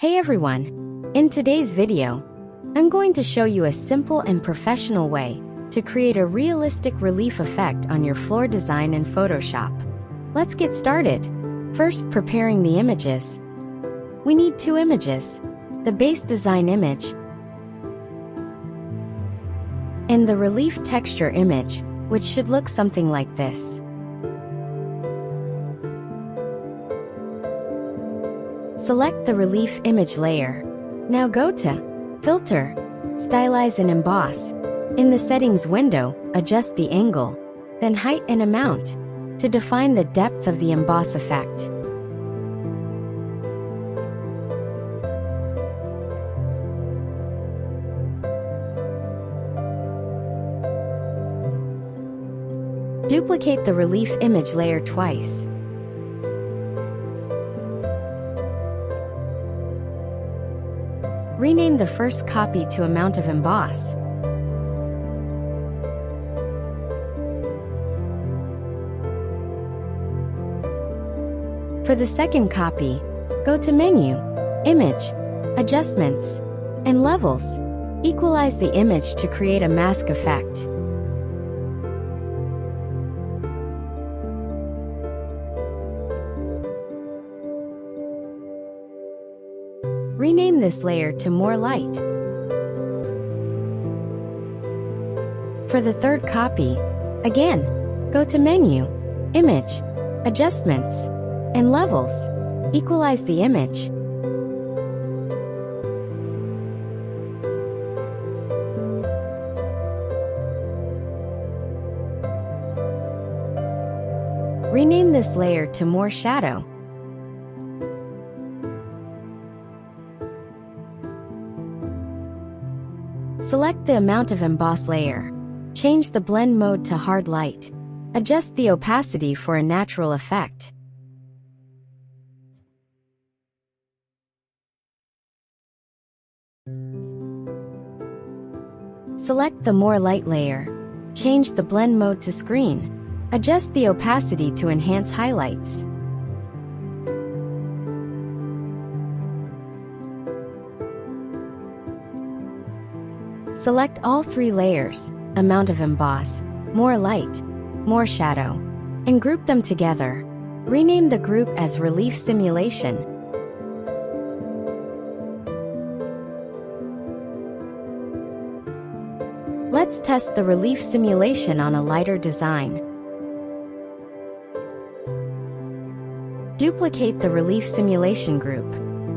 Hey everyone! In today's video, I'm going to show you a simple and professional way to create a realistic relief effect on your floor design in Photoshop. Let's get started. First, preparing the images. We need two images, the base design image and the relief texture image, which should look something like this. Select the relief image layer. Now go to Filter, Stylize and Emboss. In the Settings window, adjust the angle, then height and amount to define the depth of the emboss effect. Duplicate the relief image layer twice. Rename the first copy to Amount of Emboss. For the second copy, go to Menu, Image, Adjustments, and Levels. Equalize the image to create a mask effect. Rename this layer to More Light. For the third copy, again, go to Menu, Image, Adjustments, and Levels. Equalize the image. Rename this layer to More Shadow. Select the Amount of Emboss layer. Change the blend mode to Hard Light. Adjust the opacity for a natural effect. Select the More Light layer. Change the blend mode to Screen. Adjust the opacity to enhance highlights. Select all three layers, Amount of Emboss, More Light, More Shadow, and group them together. Rename the group as Relief Simulation. Let's test the relief simulation on a lighter design. Duplicate the relief simulation group.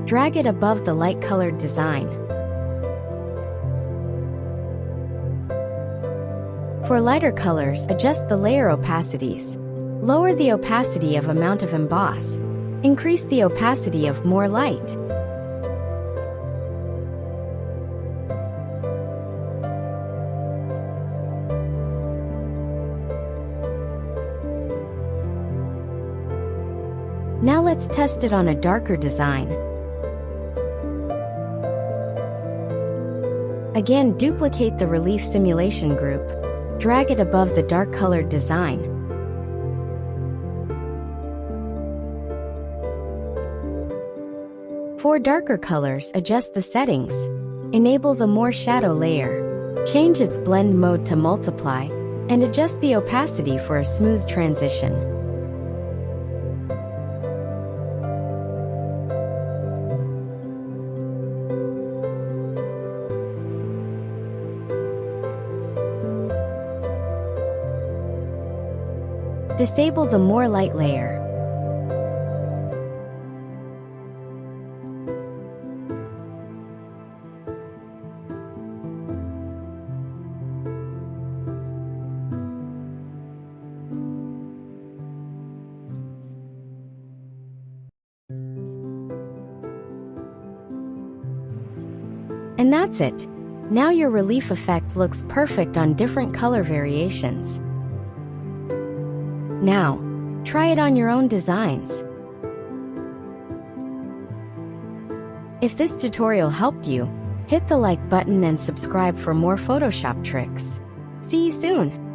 Drag it above the light-colored design. For lighter colors, adjust the layer opacities. Lower the opacity of Amount of Emboss. Increase the opacity of More Light. Now let's test it on a darker design. Again, duplicate the relief simulation group. Drag it above the dark-colored design. For darker colors, adjust the settings. Enable the More Shadow layer. Change its blend mode to Multiply, and adjust the opacity for a smooth transition. Disable the More Light layer. And that's it. Now your relief effect looks perfect on different color variations. Now, try it on your own designs. If this tutorial helped you, hit the like button and subscribe for more Photoshop tricks. See you soon!